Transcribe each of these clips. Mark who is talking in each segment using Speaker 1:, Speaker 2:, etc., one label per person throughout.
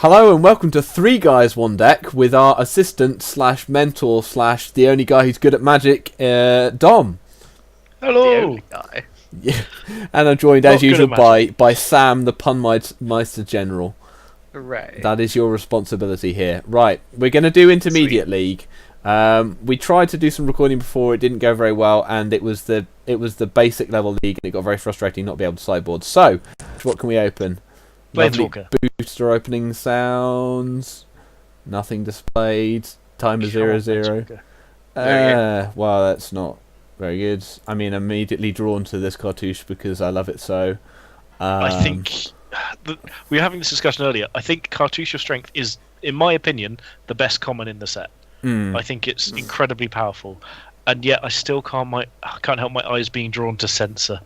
Speaker 1: Hello and welcome to Three Guys One Deck with our assistant slash mentor slash the only guy who's good at magic, Dom.
Speaker 2: Hello.
Speaker 3: The only guy.
Speaker 1: Yeah. And I'm joined as usual by Sam, the Punmeister General.
Speaker 3: Hooray.
Speaker 1: That is your responsibility here. Right, we're going to do Intermediate League. We tried to do some recording before, it didn't go very well, and it was the basic level league, and it got very frustrating not to be able to sideboard. So, what can we open?
Speaker 2: Planeswalker.
Speaker 1: Booster opening sounds. Nothing displayed. Timer 0-0. Well, that's not very good. I mean, I'm immediately drawn to this cartouche because I love it so.
Speaker 2: I think we were having this discussion earlier. I think Cartouche of Strength is, in my opinion, the best common in the set. I think it's incredibly powerful, and yet I still can't help my eyes being drawn to Censor.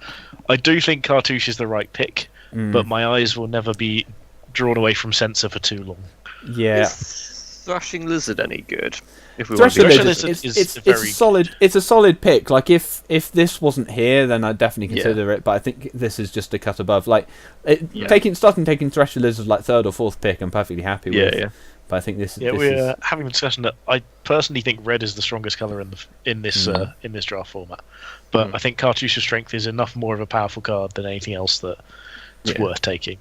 Speaker 2: I do think Cartouche is the right pick, but my eyes will never be drawn away from Censor for too long.
Speaker 1: Yeah.
Speaker 3: Is Thrashing Lizard any good? If we
Speaker 1: Thrashing
Speaker 3: Lizard
Speaker 1: it's a solid pick. Like if this wasn't here, then I'd definitely consider it. But I think this is just a cut above. Like taking Thrashing Lizard like third or fourth pick, I'm perfectly happy with.
Speaker 3: Yeah.
Speaker 1: But I think this.
Speaker 2: We're having a discussion that I personally think red is the strongest color in this draft format. But I think Cartouche of Strength is enough more of a powerful card than anything else that's worth taking.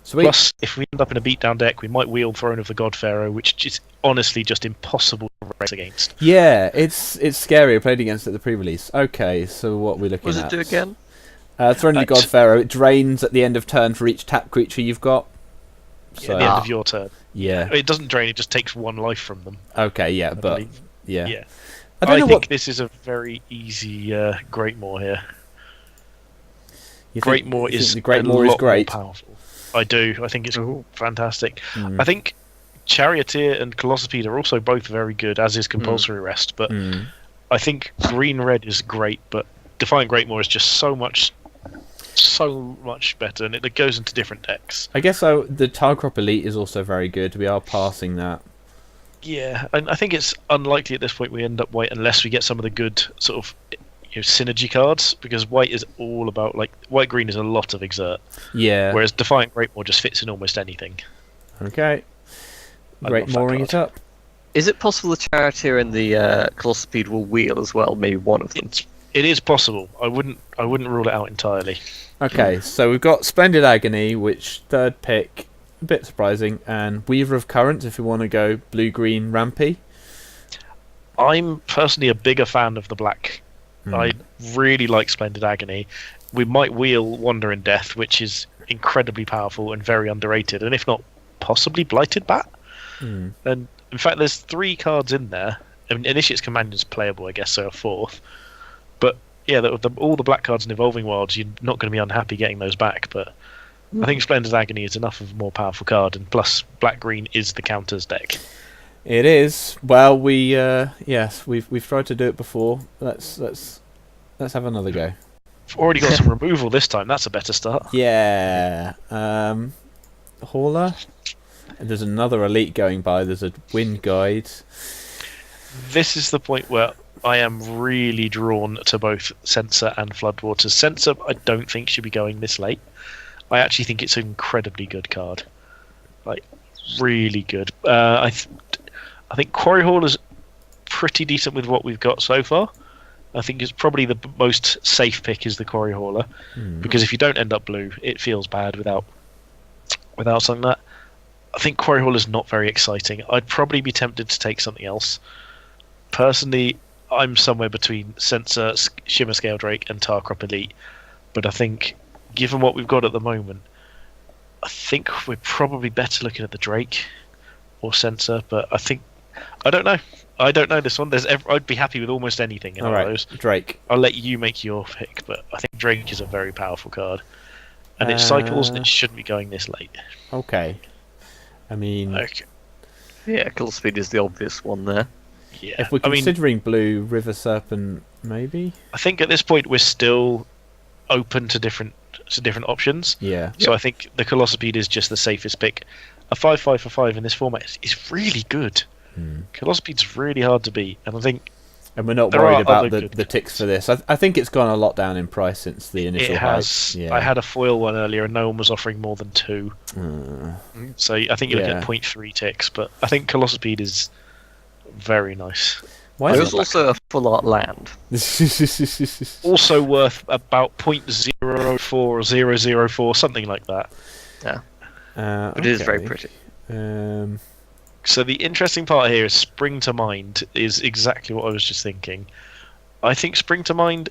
Speaker 1: Sweet.
Speaker 2: Plus, if we end up in a beatdown deck, we might wheel Throne of the God Pharaoh, which is honestly just impossible to race against.
Speaker 1: Yeah, it's scary. I played against it at the pre-release. Okay, so what are we looking at?
Speaker 3: What does it do again?
Speaker 1: Throne of the God Pharaoh. It drains at the end of turn for each tap creature you've got.
Speaker 2: So, at the end of your turn.
Speaker 1: Yeah.
Speaker 2: It doesn't drain, it just takes one life from them.
Speaker 1: Okay, yeah,
Speaker 2: I
Speaker 1: but...
Speaker 2: believe.
Speaker 1: Yeah.
Speaker 2: I think this is a very easy Greatmoor here. Greatmoor is
Speaker 1: great.
Speaker 2: Powerful. I do. I think it's fantastic. I think Charioteer and Colossopede are also both very good, as is Compulsory Rest. But I think Green-Red is great, but Defiant Greatmoor is just so much better, and it goes into different decks.
Speaker 1: I guess the Tarkrop Elite is also very good. We are passing that.
Speaker 2: Yeah, and I think it's unlikely at this point we end up white unless we get some of the good sort of synergy cards, because white is all about white-green is a lot of exert.
Speaker 1: Yeah.
Speaker 2: Whereas Defiant Greatmoor just fits in almost anything.
Speaker 1: Okay. Greatmooring it up.
Speaker 3: Is it possible the Charioteer and the Colossopede will wheel as well? Maybe one of them.
Speaker 2: It is possible. I wouldn't rule it out entirely.
Speaker 1: Okay, so we've got Splendid Agony, which third pick, a bit surprising, and Weaver of Currents if we want to go blue-green rampy.
Speaker 2: I'm personally a bigger fan of the black. I really like Splendid Agony. We might wheel Wander in Death, which is incredibly powerful and very underrated, and if not, possibly Blighted Bat. And in fact, there's 3 cards in there. I mean, Initiate's Companion's playable, I guess, so a 4th. But yeah, all the black cards in Evolving Wilds, you're not going to be unhappy getting those back. But I think Splendid Agony is enough of a more powerful card, and plus black-green is the counters deck.
Speaker 1: It is. Well, we've tried to do it before. Let's have another go.
Speaker 2: We've already got some removal this time. That's a better start.
Speaker 1: Yeah. Hauler. And there's another elite going by. There's a Wind Guide.
Speaker 2: This is the point where I am really drawn to both Censor and Floodwaters. Censor, I don't think should be going this late. I actually think it's an incredibly good card. Really good. I think Quarry Hall is pretty decent with what we've got so far. I think it's probably the most safe pick is the Quarry Hauler, because if you don't end up blue, it feels bad without something like that. I think Quarry Hauler is not very exciting. I'd probably be tempted to take something else. Personally, I'm somewhere between Censor, Shimmer Scale Drake, and Tarkrop Elite, but I think, given what we've got at the moment, I think we're probably better looking at the Drake or Censor, but I don't know this one. I'd be happy with almost anything in all those.
Speaker 1: Drake.
Speaker 2: I'll let you make your pick, but I think Drake is a very powerful card, and it cycles and it shouldn't be going this late.
Speaker 1: Okay. I mean...
Speaker 2: Okay.
Speaker 3: Yeah, Colossopede is the obvious one there.
Speaker 2: Yeah.
Speaker 1: If we're considering blue, River Serpent, maybe?
Speaker 2: I think at this point we're still open to different options.
Speaker 1: Yeah.
Speaker 2: So I think the Colossopede is just the safest pick. A 5/5 for 5 in this format is really good. Colossopede's really hard to beat, and I think
Speaker 1: And we're not
Speaker 2: There
Speaker 1: worried
Speaker 2: are
Speaker 1: about
Speaker 2: other
Speaker 1: the
Speaker 2: good
Speaker 1: ticks for this. I think it's gone a lot down in price since the initial
Speaker 2: It has.
Speaker 1: hype. Yeah.
Speaker 2: I had a foil one earlier, and no one was offering more than 2. So I think you're looking at 0.3 ticks, but I think Colossipede is very nice.
Speaker 1: Why
Speaker 3: There
Speaker 1: is
Speaker 3: was also a full art land.
Speaker 1: it?
Speaker 2: Also worth about 0.004 or 004, something like that.
Speaker 3: Yeah. But it is very pretty.
Speaker 2: So the interesting part here is Spring to Mind is exactly what I was just thinking. I think Spring to Mind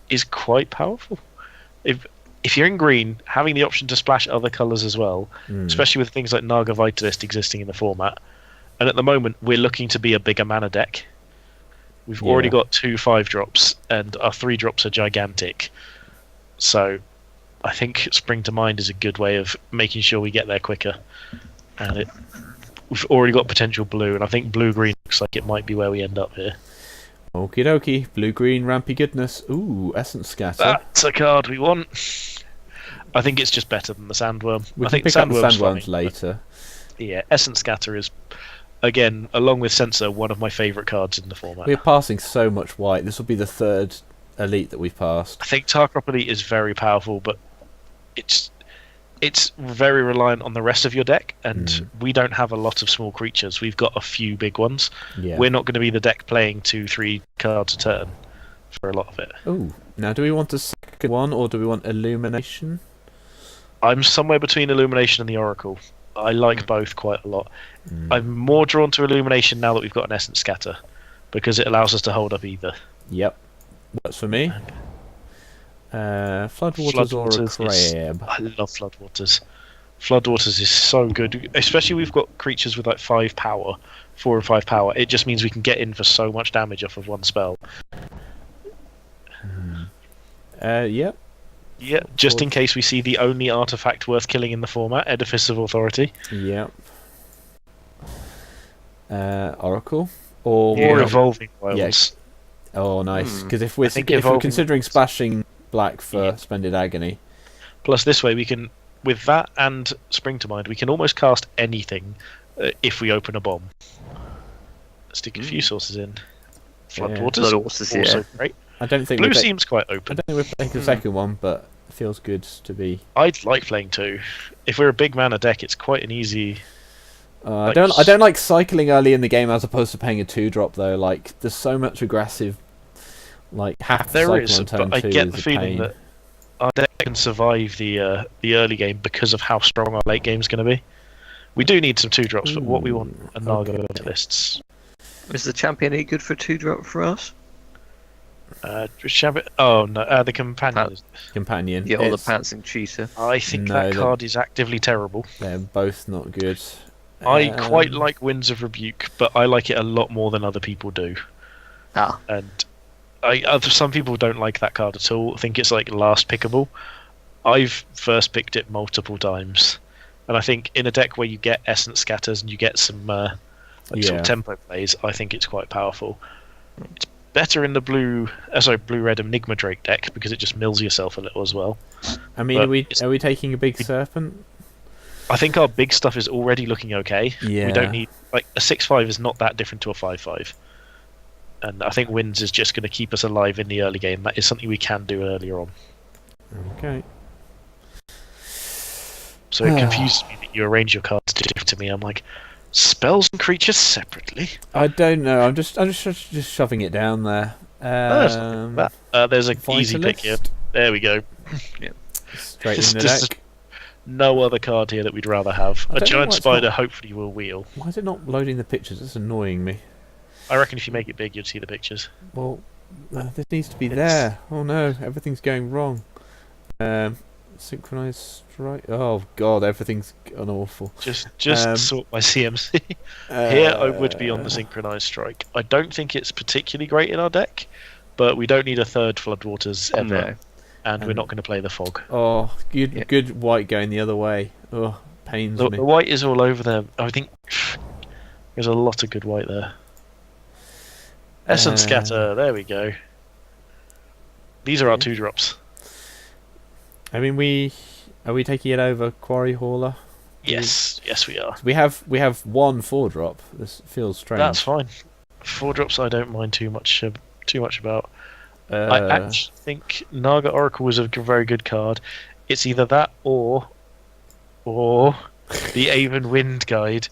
Speaker 2: is quite powerful. If you're in green, having the option to splash other colours as well, especially with things like Naga Vitalist existing in the format, and at the moment we're looking to be a bigger mana deck. We've already got 2 5-drops, and our 3-drops are gigantic. So I think Spring to Mind is a good way of making sure we get there quicker. And we've already got potential blue, and I think blue-green looks like it might be where we end up here.
Speaker 1: Okie dokie, blue-green rampy goodness. Ooh, Essence Scatter.
Speaker 2: That's a card we want. I think it's just better than the Sandworm.
Speaker 1: We
Speaker 2: I
Speaker 1: can
Speaker 2: think
Speaker 1: pick up the
Speaker 2: Sandworm's
Speaker 1: Sandworms later.
Speaker 2: Yeah, Essence Scatter is, again, along with Sensor, one of my favourite cards in the format.
Speaker 1: We're passing so much white. This will be the 3rd elite that we've passed.
Speaker 2: I think Tarkrop Elite is very powerful, but it's very reliant on the rest of your deck, and we don't have a lot of small creatures. We've got a few big ones.
Speaker 1: Yeah.
Speaker 2: We're not going to be the deck playing 2-3 cards a turn for a lot of it.
Speaker 1: Ooh, now do we want a second one, or do we want Illumination?
Speaker 2: I'm somewhere between Illumination and the Oracle. I like both quite a lot. I'm more drawn to Illumination now that we've got an Essence Scatter, because it allows us to hold up either.
Speaker 1: Yep, works for me. Floodwaters or a Crab?
Speaker 2: I love Floodwaters. Floodwaters is so good, especially we've got creatures with like 5 power, 4 and 5 power. It just means we can get in for so much damage off of one spell.
Speaker 1: Yep.
Speaker 2: Yeah, just in case we see the only artifact worth killing in the format, Edifice of Authority.
Speaker 1: Yep. Oracle or
Speaker 2: Evolving Wilds.
Speaker 1: Yeah. Oh, nice. Because if we're considering splashing black for Splendid Agony,
Speaker 2: plus this way we can, with that and Spring to Mind, we can almost cast anything if we open a bomb. Stick a few sources in. Floodwaters, also great.
Speaker 1: I don't think
Speaker 2: blue seems quite open.
Speaker 1: I don't think we're playing the second one, but it feels good to be.
Speaker 2: I'd like playing 2. If we're a big mana deck, it's quite an easy.
Speaker 1: I don't like cycling early in the game as opposed to paying a 2-drop though. Like there's so much aggressive, like half the cycle on turn 2.
Speaker 2: I get the feeling that our deck can survive the early game because of how strong our late game is going to be. We do need some 2-drops, but what we want are Naga lists.
Speaker 3: Is the Champion E good for 2-drop for us?
Speaker 2: Oh no, the companion.
Speaker 3: Yeah, or the Pouncing Cheetah.
Speaker 2: I think that card is actively terrible.
Speaker 1: They're both not good.
Speaker 2: I quite like Winds of Rebuke, but I like it a lot more than other people do. And some people don't like that card at all. think it's like last pickable. I've first picked it multiple times, and I think in a deck where you get Essence Scatters and you get some sort of tempo plays, I think it's quite powerful. It's better in the blue-red Enigma Drake deck because it just mills yourself a little as well.
Speaker 1: I mean, are we taking a big serpent?
Speaker 2: I think our big stuff is already looking okay.
Speaker 1: Yeah.
Speaker 2: We don't need a 6/5 is not that different to a 5/5, and I think Winds is just going to keep us alive in the early game. That is something we can do earlier on.
Speaker 1: Okay.
Speaker 2: So it confuses me that you arrange your cards different to me. I'm like, spells and creatures separately.
Speaker 1: I don't know. I'm just shoving it down there.
Speaker 2: There's an easy pick here. There we go.
Speaker 1: Straight in the deck.
Speaker 2: No other card here that we'd rather have. A giant spider hopefully will wheel.
Speaker 1: Why is it not loading the pictures? It's annoying me.
Speaker 2: I reckon if you make it big, you'd see the pictures.
Speaker 1: Well, this needs to be there. Oh no, everything's going wrong. Synchronized strike. Oh god, everything's gone awful.
Speaker 2: Just sort my CMC. Here I would be on the synchronized strike. I don't think it's particularly great in our deck, but we don't need a third Floodwaters ever. No. And we're not going to play the fog.
Speaker 1: Oh, good white going the other way. Oh, pains me.
Speaker 2: The white is all over there. I think there's a lot of good white there. Essence Scatter, there we go. These are our 2-drops.
Speaker 1: I mean, are we taking it over Quarry Hauler?
Speaker 2: Yes, we are.
Speaker 1: We have 1 4-drop. This feels strange.
Speaker 2: That's fine. 4-drops I don't mind too much too much about. I actually think Naga Oracle was a very good card. It's either that or the Aven Wind Guide,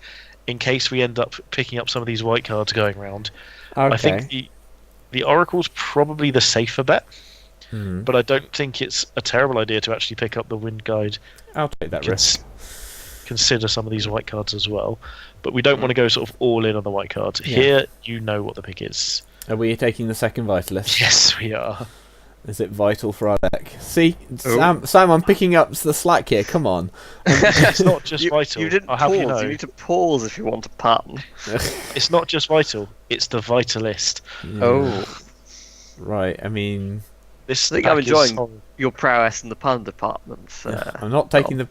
Speaker 2: in case we end up picking up some of these white cards going round.
Speaker 1: Okay.
Speaker 2: I think the Oracle's probably the safer bet,
Speaker 1: Hmm.
Speaker 2: but I don't think it's a terrible idea to actually pick up the Wind Guide.
Speaker 1: I'll take that risk.
Speaker 2: Consider some of these white cards as well, but we don't want to go sort of all in on the white cards.
Speaker 1: Yeah.
Speaker 2: Here, you know what the pick is.
Speaker 1: Are we taking the second Vitalist?
Speaker 2: Yes, we are.
Speaker 1: Is it vital for our deck? See, Sam, I'm picking up the slack here. Come on.
Speaker 2: It's not just vital.
Speaker 3: You didn't
Speaker 2: I'll
Speaker 3: pause.
Speaker 2: have you know.
Speaker 3: You need to pause if you want to pun.
Speaker 2: It's not just vital. It's the Vitalist.
Speaker 1: Yeah.
Speaker 3: Oh,
Speaker 1: Right. I mean,
Speaker 2: This
Speaker 3: I think
Speaker 2: pack
Speaker 3: I'm
Speaker 2: is
Speaker 3: enjoying
Speaker 2: solid.
Speaker 3: your prowess in the pun department.
Speaker 1: I'm not taking the.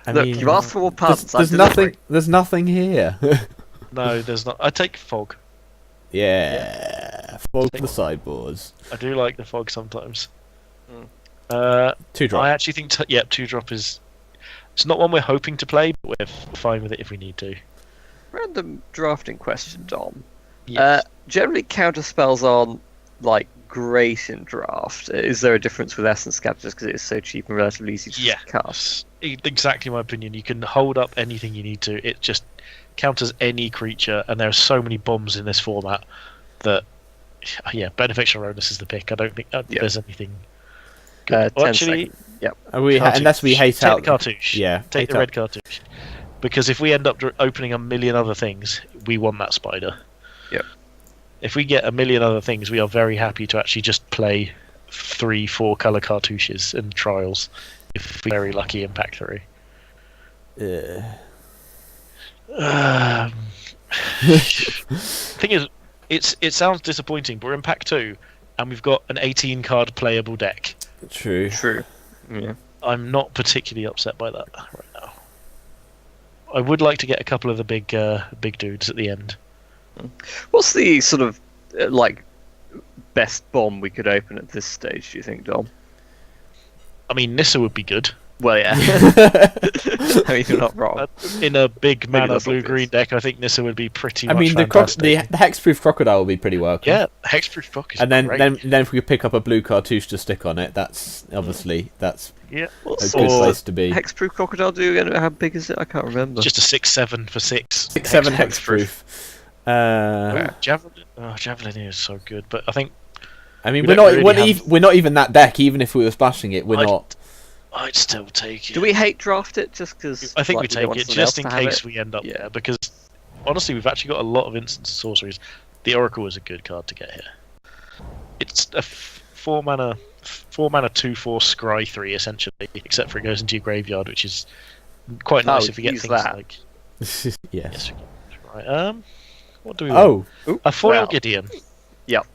Speaker 1: I
Speaker 3: Look,
Speaker 1: mean,
Speaker 3: you asked for more puns.
Speaker 1: there's
Speaker 3: I'm
Speaker 1: nothing.
Speaker 3: delivering.
Speaker 1: There's nothing here.
Speaker 2: No, there's not. I take Fog.
Speaker 1: Yeah. Fog the sideboards.
Speaker 2: I do like the Fog sometimes.
Speaker 3: Mm.
Speaker 1: 2-drop.
Speaker 2: I actually think 2-drop is. It's not one we're hoping to play, but we're fine with it if we need to.
Speaker 3: Random drafting question, Dom.
Speaker 2: Yes.
Speaker 3: Generally, counter spells aren't like great in draft. Is there a difference with Essence Scatter just because it is so cheap and relatively easy to
Speaker 2: Yeah.
Speaker 3: cast?
Speaker 2: Exactly my opinion. You can hold up anything you need to. It just counters any creature, and there are so many bombs in this format that, yeah, Beneficial Onus is the pick. I don't think there's anything. Good.
Speaker 3: 10
Speaker 2: Actually,
Speaker 3: seconds. Yep.
Speaker 1: Are we
Speaker 2: cartouche.
Speaker 1: unless we hate
Speaker 2: Take
Speaker 1: out
Speaker 2: the cartouche.
Speaker 1: Yeah.
Speaker 2: Take
Speaker 1: hate
Speaker 2: the red cartouche. Because if we end up opening a million other things, we want that spider.
Speaker 3: Yep.
Speaker 2: If we get a million other things, we are very happy to actually just play 3-4 colour cartouches in trials. If we're very lucky in pack 3. Thing is, it sounds disappointing, but we're in pack 2, and we've got an 18 card playable deck.
Speaker 1: True.
Speaker 3: True. Yeah.
Speaker 2: I'm not particularly upset by that right now. I would like to get a couple of the big dudes at the end.
Speaker 3: What's the sort of like best bomb we could open at this stage? Do you think, Dom?
Speaker 2: I mean, Nissa would be good.
Speaker 3: Well, yeah. I mean, you're not wrong.
Speaker 2: In a big
Speaker 3: Maybe
Speaker 2: mana
Speaker 3: that's
Speaker 2: blue
Speaker 3: obvious.
Speaker 2: green deck, I think Nissa would be pretty
Speaker 1: I
Speaker 2: much
Speaker 1: mean, the
Speaker 2: fantastic.
Speaker 1: hexproof crocodile will be pretty welcome.
Speaker 2: Yeah, Hexproof Rock is
Speaker 1: And then,
Speaker 2: great.
Speaker 1: then if we could pick up a blue cartouche to stick on it, that's obviously that's
Speaker 2: Yeah,
Speaker 1: a
Speaker 3: What's
Speaker 1: good
Speaker 2: Or-
Speaker 1: place to be.
Speaker 3: Hexproof Crocodile do again? How big is it? I can't remember.
Speaker 2: just a 6/7 for 6.
Speaker 1: 6/7
Speaker 3: hexproof.
Speaker 1: hexproof.
Speaker 2: Javelin is so good, but I think
Speaker 1: I mean,
Speaker 2: we don't really
Speaker 1: we're not even that deck. Even if we were splashing it, we're
Speaker 2: I'd-
Speaker 1: not.
Speaker 2: I'd still take it.
Speaker 3: Do we hate draft it just because?
Speaker 2: I think we take it just in case we end up
Speaker 3: Yeah.
Speaker 2: there, because honestly, we've actually got a lot of instant sorceries. The Oracle is a good card to get here. It's a 4 mana 2/4 scry 3 essentially, except for it goes into your graveyard, which is quite nice
Speaker 3: Oh,
Speaker 2: if we get
Speaker 3: use
Speaker 2: things
Speaker 3: that.
Speaker 2: like.
Speaker 1: Yes.
Speaker 2: Yes, right. What do we want?
Speaker 1: Oh,
Speaker 2: A foil
Speaker 3: well.
Speaker 2: Gideon.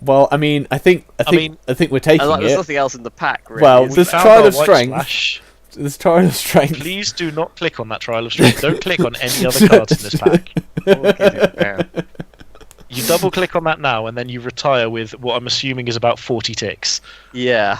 Speaker 1: well, I mean, I think we're taking
Speaker 3: And like, there's
Speaker 1: it.
Speaker 3: nothing else in the pack, really.
Speaker 1: Well,
Speaker 3: is
Speaker 2: We
Speaker 1: there's
Speaker 3: there?
Speaker 2: found
Speaker 1: Trial
Speaker 2: our
Speaker 1: of
Speaker 2: white
Speaker 1: Strength.
Speaker 2: splash.
Speaker 1: This trial of strength.
Speaker 2: Please do not click on that Trial of Strength. Don't click on any other cards in this pack.
Speaker 3: Yeah.
Speaker 2: You double click on that now, and then you retire with what I'm assuming is about 40 ticks.
Speaker 3: Yeah.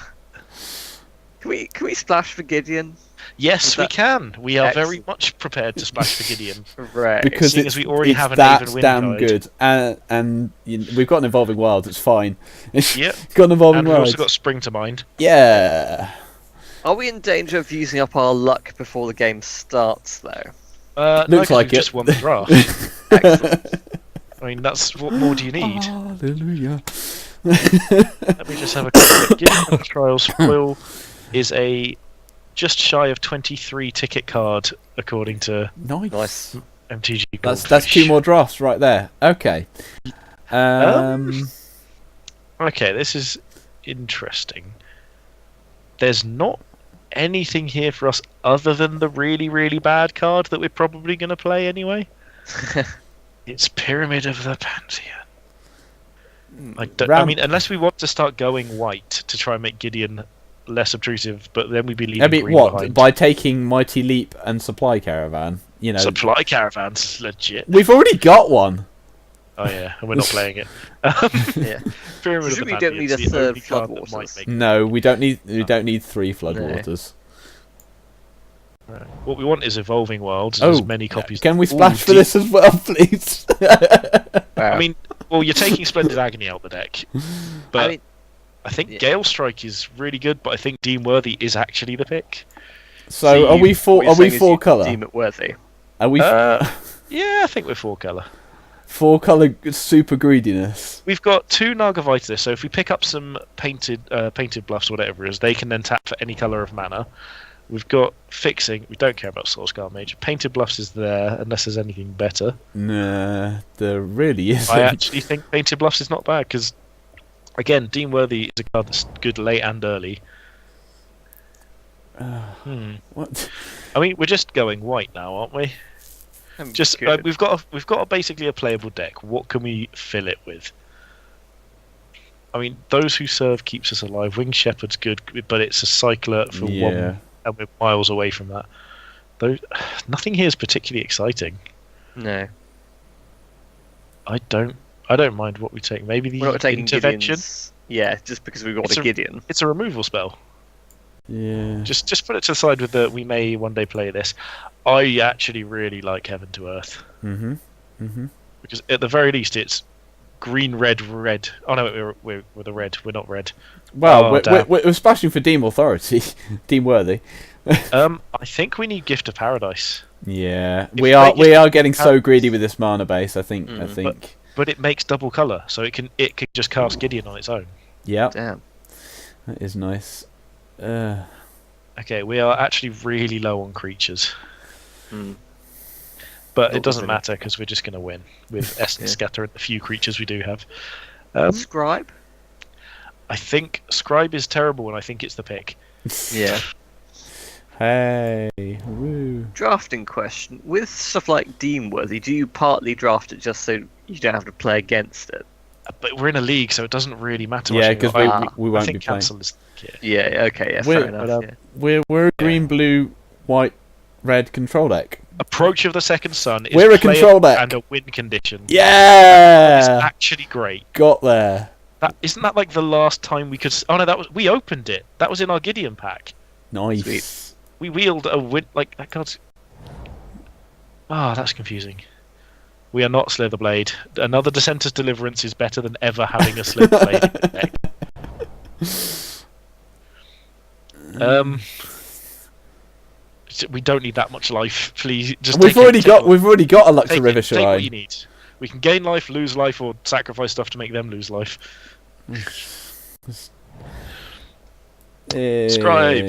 Speaker 3: Can we splash for Gideon?
Speaker 2: Yes,
Speaker 3: Is
Speaker 2: we
Speaker 3: that-
Speaker 2: can. We are very
Speaker 3: Excellent.
Speaker 2: much prepared to splash for Gideon.
Speaker 3: Right.
Speaker 1: Because
Speaker 2: Seeing
Speaker 1: it's,
Speaker 2: as we already
Speaker 1: it's
Speaker 2: have an
Speaker 1: that
Speaker 2: even win
Speaker 1: damn
Speaker 2: guide.
Speaker 1: good, and we've got an evolving wilds. It's fine.
Speaker 2: Yep.
Speaker 1: Got an evolving
Speaker 2: And we've
Speaker 1: wilds.
Speaker 2: also got Spring to Mind.
Speaker 1: Yeah.
Speaker 3: Are we in danger of using up our luck before the game starts, though?
Speaker 2: No,
Speaker 1: Looks
Speaker 2: 'cause
Speaker 1: like
Speaker 2: we've
Speaker 1: it.
Speaker 2: just won the draft.
Speaker 3: Excellent.
Speaker 2: I mean, what more do you need?
Speaker 1: Hallelujah.
Speaker 2: Let me just have a quick look. Gideon Trials Foil is a just shy of 23 ticket card, according to
Speaker 1: Nice.
Speaker 3: Nice.
Speaker 2: MTG.
Speaker 1: That's
Speaker 2: Goldfish.
Speaker 1: 2 more drafts right there. Okay.
Speaker 2: Okay, this is interesting. There's not anything here for us other than the really, really bad card that we're probably going to play anyway. It's Pyramid of the Pantheon. I mean, unless we want to start going white to try and make Gideon less obtrusive, but then we'd be leaving
Speaker 1: I mean,
Speaker 2: green
Speaker 1: what?
Speaker 2: behind.
Speaker 1: By taking Mighty Leap and Supply Caravan, you know,
Speaker 2: Supply Caravans, legit.
Speaker 1: we've already got one.
Speaker 2: Oh yeah, and we're not playing it.
Speaker 3: Yeah.
Speaker 2: Pyramid of the
Speaker 3: Presumably you don't need a
Speaker 2: Pantheon's the
Speaker 3: third
Speaker 2: only card that
Speaker 3: Floodwaters.
Speaker 2: might make
Speaker 1: No, we don't need 3 floodwaters.
Speaker 2: Right. What we want is Evolving Wilds,
Speaker 1: Oh,
Speaker 2: as many copies.
Speaker 1: can we splash
Speaker 2: Ooh,
Speaker 1: for this as well, please?
Speaker 2: I mean, Well, you're taking Splendid Agony out the deck, but I think
Speaker 3: yeah.
Speaker 2: Gale Strike is really good. But I think Deem Worthy is actually the pick.
Speaker 1: So are we four? Are we four color?
Speaker 3: Deem it worthy.
Speaker 1: Are we
Speaker 2: Yeah, I think we're 4 color.
Speaker 1: 4 color super greediness?
Speaker 2: We've got 2 Naga Vitalists, so if we pick up some painted bluffs or whatever it is, they can then tap for any color of mana. We've got Fixing. We don't care about Soulscar Mage. Painted Bluffs is there, unless there's anything better.
Speaker 1: Nah, there really isn't.
Speaker 2: I actually think Painted Bluffs is not bad, because, again, Deem Worthy is a card that's good late and early.
Speaker 1: What?
Speaker 2: I mean, we're just going white now, aren't we? Just we've got basically a playable deck. What can we fill it with? I mean, Those Who Serve keeps us alive. Winged Shepherd's good, but it's a cycler for 1, and we're miles away from that. Nothing here is particularly exciting.
Speaker 3: No.
Speaker 2: I don't mind what we take. Maybe the
Speaker 3: We're not taking
Speaker 2: intervention.
Speaker 3: Gideons. Yeah, just because we've got a Gideon.
Speaker 2: It's a removal spell.
Speaker 1: Yeah.
Speaker 2: Just put it to the side with the we may one day play this. I actually really like Heaven to Earth. Because at the very least it's green, red, red. Oh no, we're the red. We're not red.
Speaker 1: Well, we're splashing for Deem Authority, Deem Worthy.
Speaker 2: I think we need Gift of Paradise.
Speaker 1: Yeah, we are getting so greedy with this mana base. I think.
Speaker 2: But it makes double color, so it can just cast Gideon on its own.
Speaker 1: Yeah.
Speaker 3: Damn.
Speaker 1: That is nice.
Speaker 2: Okay, we are actually really low on creatures. But it doesn't matter because we're just going to win with Essence Scatter and the few creatures we do have.
Speaker 3: Scribe?
Speaker 2: I think Scribe is terrible and I think it's the pick.
Speaker 3: Yeah.
Speaker 1: Hey, woo.
Speaker 3: Drafting question. With stuff like Deem Worthy, do you partly draft it just so you don't have to play against it?
Speaker 2: But we're in a league, so it doesn't really matter.
Speaker 1: Yeah, because we won't
Speaker 2: I think
Speaker 1: be playing.
Speaker 2: cancel is
Speaker 3: Yeah, okay, yeah, fair enough.
Speaker 1: We're a green, blue, white, red control deck.
Speaker 2: Approach of the Second Sun is
Speaker 1: we're a control deck
Speaker 2: and a win condition.
Speaker 1: Yeah,
Speaker 2: it's actually great.
Speaker 1: Got there.
Speaker 2: Isn't that like the last time we could? Oh no, we opened it. That was in our Gideon pack.
Speaker 1: Nice.
Speaker 2: Sweet. We wheeled a win like that card's. That's confusing. We are not Slitherblade. Another Dissenter's Deliverance is better than ever having a Slitherblade in the deck. We don't need that much life, please.
Speaker 1: We've already got a Luxor River Shrine.
Speaker 2: Take what you need. We can gain life, lose life, or sacrifice stuff to make them lose life. Scribe.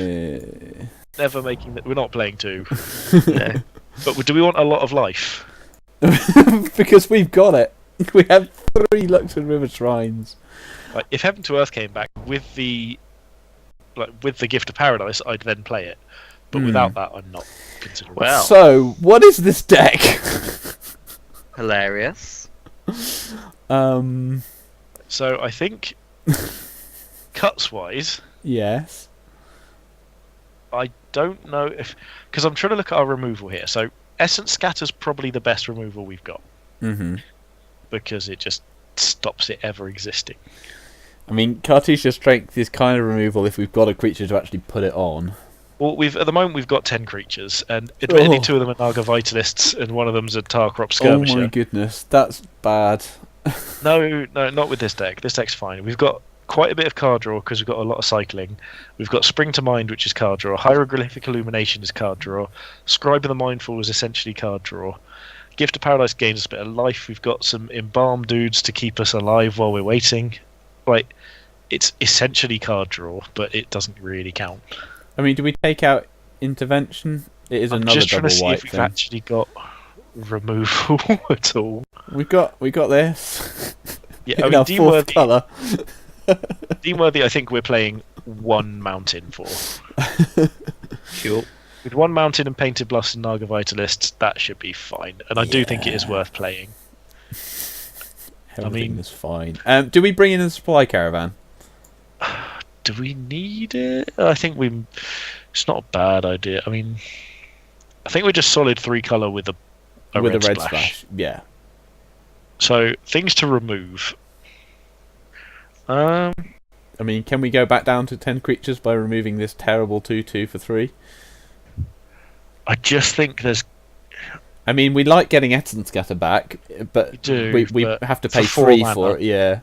Speaker 2: Never making that. We're not playing 2. No. But do we want a lot of life?
Speaker 1: Because we've got it. We have 3 Luxor River Shrines.
Speaker 2: Like, if Heaven to Earth came back with the Gift of Paradise, I'd then play it. But without that, I'm not considering.
Speaker 3: Well,
Speaker 1: so what is this deck?
Speaker 3: Hilarious.
Speaker 2: So I think cuts wise,
Speaker 1: yes.
Speaker 2: I don't know if because I'm trying to look at our removal here. So Essence Scatter's probably the best removal we've got. Because it just stops it ever existing.
Speaker 1: I mean, Cartesian Strength is kind of removal if we've got a creature to actually put it on.
Speaker 2: Well, at the moment we've got 10 creatures, and admittedly 2 of them are Naga Vitalists, and one of them's a Tarkrop Skirmisher.
Speaker 1: Oh my goodness, that's bad.
Speaker 2: No, not with this deck. This deck's fine. We've got quite a bit of card draw because we've got a lot of cycling. We've got Spring to Mind, which is card draw. Hieroglyphic Illumination is card draw. Scribe of the Mindful is essentially card draw. Gift of Paradise gains us a bit of life. We've got some Embalm dudes to keep us alive while we're waiting. Like, it's essentially card draw, but it doesn't really count.
Speaker 1: I mean, do we take out Intervention? It is another double white thing. I'm just trying to see if
Speaker 2: we've actually got removal at all.
Speaker 1: We got this.
Speaker 2: Yeah,
Speaker 1: in our fourth colour.
Speaker 2: Deem Worthy, I think we're playing 1 mountain for.
Speaker 3: Sure.
Speaker 2: With 1 mountain and Painted Bluffs and Naga Vitalists, that should be fine. And I do think it is worth playing.
Speaker 1: Everything is fine. Do we bring in a supply caravan?
Speaker 2: Do we need it? I think it's not a bad idea. I mean, I think we're just solid 3 colour with a red splash.
Speaker 1: Yeah.
Speaker 2: So things to remove.
Speaker 1: I mean, can we go back down to 10 creatures by removing this terrible 2/2 for 3?
Speaker 2: I just think there's.
Speaker 1: I mean, we like getting Essence Scatter back, but we
Speaker 2: but
Speaker 1: have to pay
Speaker 2: for
Speaker 1: 3
Speaker 2: 4
Speaker 1: for
Speaker 2: mana.
Speaker 1: it. Yeah.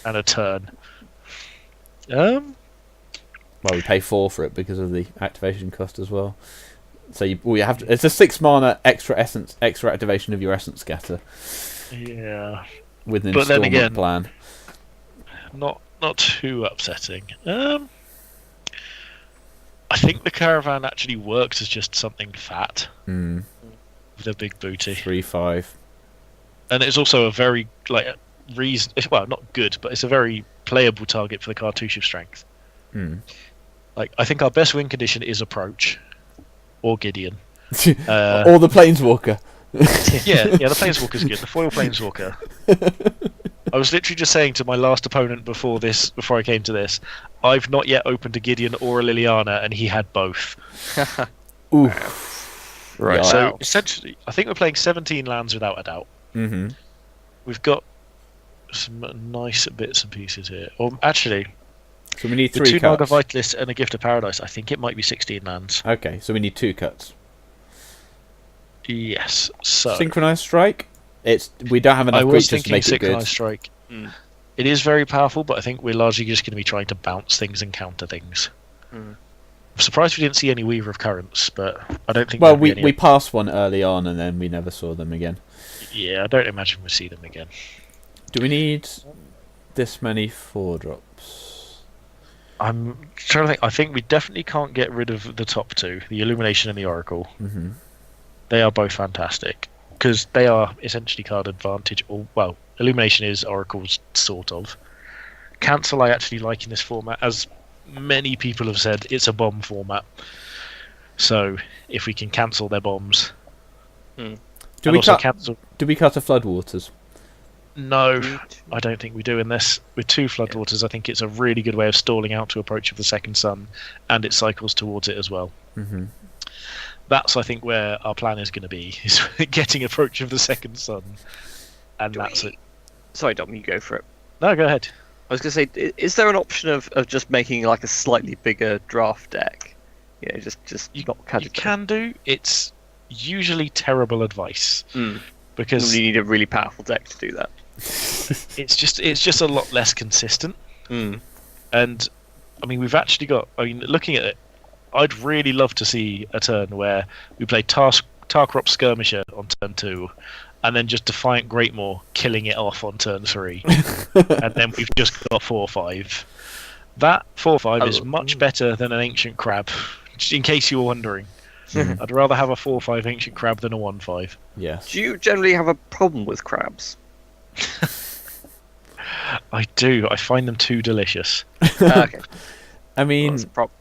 Speaker 2: And a turn.
Speaker 1: Well, we pay 4 for it because of the activation cost as well. So we have to. It's a 6 mana extra activation of your Essence Scatter.
Speaker 2: Yeah.
Speaker 1: With an
Speaker 2: But then
Speaker 1: installment
Speaker 2: again,
Speaker 1: plan.
Speaker 2: Not too upsetting. I think the Caravan actually works as just something fat with a big booty.
Speaker 1: 3/5.
Speaker 2: And it's also a very reason. Well, not good, but it's a very playable target for the Cartouche of Strength. I think our best win condition is Approach or Gideon.
Speaker 1: Or the Planeswalker.
Speaker 2: yeah, the Planeswalker's good. The foil Planeswalker. I was literally just saying to my last opponent before I came to this, I've not yet opened a Gideon or a Liliana, and he had both.
Speaker 1: Ooh.
Speaker 3: Right.
Speaker 1: Yeah.
Speaker 2: So essentially, I think we're playing 17 lands without a doubt.
Speaker 1: Mm-hmm.
Speaker 2: We've got some nice bits and pieces here. Or actually,
Speaker 1: So we need
Speaker 2: with
Speaker 1: 3
Speaker 2: 2
Speaker 1: cuts.
Speaker 2: Naga Vitalists and a Gift of Paradise, I think it might be 16 lands.
Speaker 1: Okay, so we need 2 cuts.
Speaker 2: Yes. So
Speaker 1: Synchronized Strike. We don't have enough
Speaker 2: I was
Speaker 1: creatures to
Speaker 2: thinking
Speaker 1: make it
Speaker 2: Synchronized
Speaker 1: good.
Speaker 2: Strike. It is very powerful, but I think we're largely just going to be trying to bounce things and counter things. I'm surprised we didn't see any Weaver of Currents, but I don't think.
Speaker 1: Well,
Speaker 2: there'll be
Speaker 1: we
Speaker 2: any...
Speaker 1: passed one early on and then we never saw them again.
Speaker 2: Yeah, I don't imagine we'll see them again.
Speaker 1: Do we need this many 4-drops?
Speaker 2: I'm trying to think. I think we definitely can't get rid of the top 2, the Illumination and the Oracle.
Speaker 1: Mm-hmm.
Speaker 2: They are both fantastic because they are essentially card advantage. Or well, Illumination is Oracle's sort of. Cancel I actually like in this format, as many people have said. It's a bomb format, so if we can cancel their bombs,
Speaker 1: Do we cut a Floodwaters?
Speaker 2: No, I don't think we do in this. With 2 Floodwaters, I think it's a really good way of stalling out to Approach of the Second Sun, and it cycles towards it as well.
Speaker 1: Mm-hmm.
Speaker 2: That's, I think, where our plan is going to be, is getting Approach of the Second Sun, and that's it.
Speaker 3: Sorry, Dom, you go for it.
Speaker 2: No, go ahead.
Speaker 3: I was going to say, is there an option of just making like a slightly bigger draft deck? You know, just not
Speaker 2: You can do. It's usually terrible advice because
Speaker 3: you need a really powerful deck to do that.
Speaker 2: it's just a lot less consistent. And I mean, we've actually got. I mean, looking at it, I'd really love to see a turn where we play Tarkrop Skirmisher on turn 2, and then just Defiant Greatmaw killing it off on turn 3, and then we've just got 4/5. That 4/5 is much better than an Ancient Crab. Just in case you were wondering, I'd rather have a 4/5 Ancient Crab than a 1/5.
Speaker 1: Yes.
Speaker 3: Do you generally have a problem with crabs?
Speaker 2: I do. I find them too delicious.
Speaker 3: Okay.
Speaker 1: I mean,
Speaker 3: That's a problem.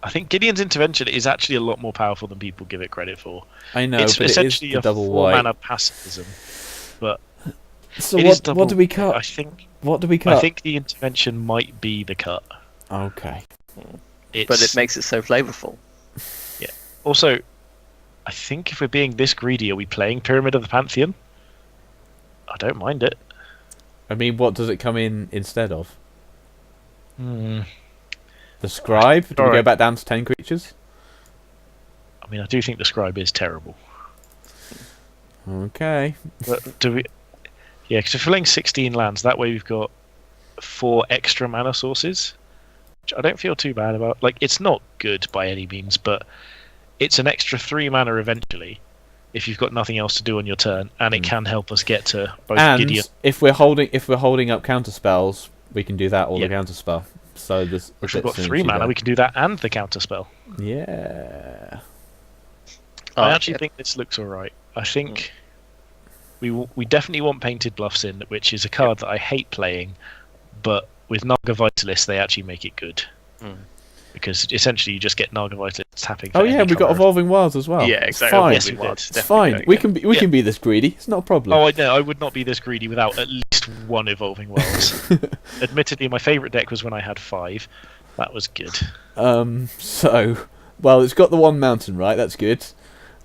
Speaker 2: I think Gideon's Intervention is actually a lot more powerful than people give it credit for.
Speaker 1: I know,
Speaker 2: It's
Speaker 1: but
Speaker 2: essentially
Speaker 1: it is the
Speaker 2: a
Speaker 1: double
Speaker 2: 4
Speaker 1: white.
Speaker 2: mana pacifism. But
Speaker 1: So
Speaker 2: it is
Speaker 1: what
Speaker 2: double,
Speaker 1: do we cut?
Speaker 2: I think
Speaker 1: I
Speaker 2: think the Intervention might be the cut.
Speaker 1: Okay.
Speaker 3: But it makes it so flavorful.
Speaker 2: Yeah. Also, I think if we're being this greedy, are we playing Pyramid of the Pantheon? I don't mind it.
Speaker 1: I mean, what does it come in instead of?
Speaker 2: I
Speaker 1: The Scribe? Do we go
Speaker 2: Alright.
Speaker 1: back down to 10 creatures?
Speaker 2: mean, I do think the Scribe is terrible.
Speaker 1: Okay.
Speaker 2: But do we? Yeah, because if we're playing 16 lands, that way we've got 4 extra mana sources, which I don't feel too bad about. Like, it's not good by any means, but it's an extra 3 mana eventually if you've got nothing else to do on your turn, and it can help us get to both
Speaker 1: And
Speaker 2: Gideon.
Speaker 1: if we're holding up counter spells, we can do that or
Speaker 2: Yeah.
Speaker 1: the counter spell. So there's a
Speaker 2: If we've
Speaker 1: bit
Speaker 2: got
Speaker 1: synergy
Speaker 2: 3 mana,
Speaker 1: there.
Speaker 2: we can do that and the counter spell.
Speaker 1: Yeah.
Speaker 2: I actually think this looks alright. I think we definitely want Painted Bluffs in, which is a card that I hate playing, but with Naga Vitalist they actually make it good. Because essentially you just get Naga Vitalist tapping for
Speaker 1: Oh yeah,
Speaker 2: any
Speaker 1: we got
Speaker 2: colour.
Speaker 1: Evolving Wilds as well.
Speaker 3: Yeah,
Speaker 1: It's
Speaker 3: exactly.
Speaker 1: fine.
Speaker 2: Yes, we did.
Speaker 1: It's fine. We can be this greedy. It's not a problem.
Speaker 2: Oh, I know. I would not be this greedy without at least one Evolving Worlds. Admittedly, my favourite deck was when I had 5. That was good.
Speaker 1: Well, it's got the one mountain, right? That's good.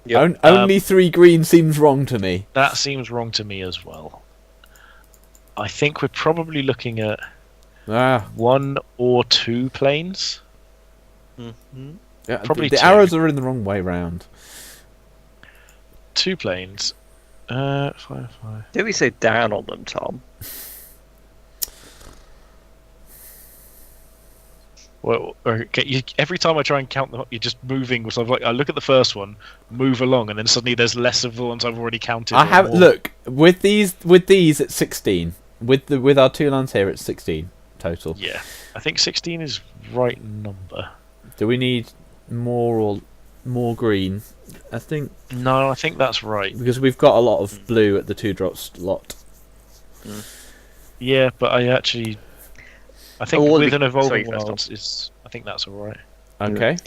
Speaker 3: Yep.
Speaker 1: Only 3 green seems wrong to me.
Speaker 2: That seems wrong to me as well. I think we're probably looking at 1 or 2 planes.
Speaker 1: Yeah,
Speaker 2: Probably
Speaker 1: the
Speaker 2: 2.
Speaker 1: arrows are in the wrong way round.
Speaker 2: 2 planes. 5.
Speaker 3: Don't be so down on them, Tom.
Speaker 2: Well, okay, every time I try and count them up, you're just moving. So I look at the first one, move along, and then suddenly there's less of the ones I've already counted.
Speaker 1: I have
Speaker 2: more.
Speaker 1: look with these at 16. With our 2 lands here, it's 16 total.
Speaker 2: Yeah, I think 16 is right number.
Speaker 1: Do we need more green? I think
Speaker 2: No, I think that's right.
Speaker 1: because we've got a lot of blue at the 2-drop slot.
Speaker 2: Yeah, but I think
Speaker 3: All
Speaker 2: with
Speaker 3: the-
Speaker 2: an evolving
Speaker 3: sorry, first
Speaker 2: wilds, I think that's all right.
Speaker 1: Okay.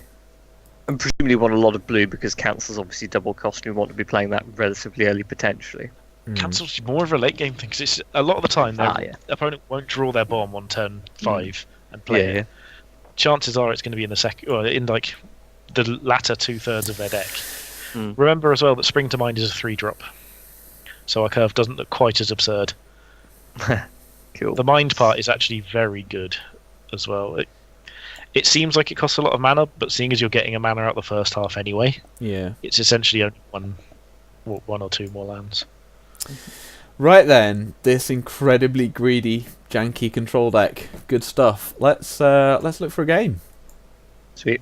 Speaker 3: And presumably want a lot of blue because Council's obviously double cost and we want to be playing that relatively early potentially.
Speaker 2: Cancel's more of a late game thing because it's a lot of the time their
Speaker 3: yeah.
Speaker 2: opponent won't draw their bomb on turn 5 and play it.
Speaker 3: Yeah.
Speaker 2: Chances are it's going to be in the second, or in like the latter 2/3 of their deck.
Speaker 3: Mm.
Speaker 2: Remember as well that Spring to Mind is a 3-drop, so our curve doesn't look quite as absurd.
Speaker 3: Cool.
Speaker 2: The mind part is actually very good as well. It seems like it costs a lot of mana, but seeing as you're getting a mana out the first half anyway,
Speaker 1: Yeah.
Speaker 2: it's essentially only one or 2 more lands.
Speaker 1: Right then, this incredibly greedy, janky control deck. Good stuff. Let's look for a game.
Speaker 3: Sweet.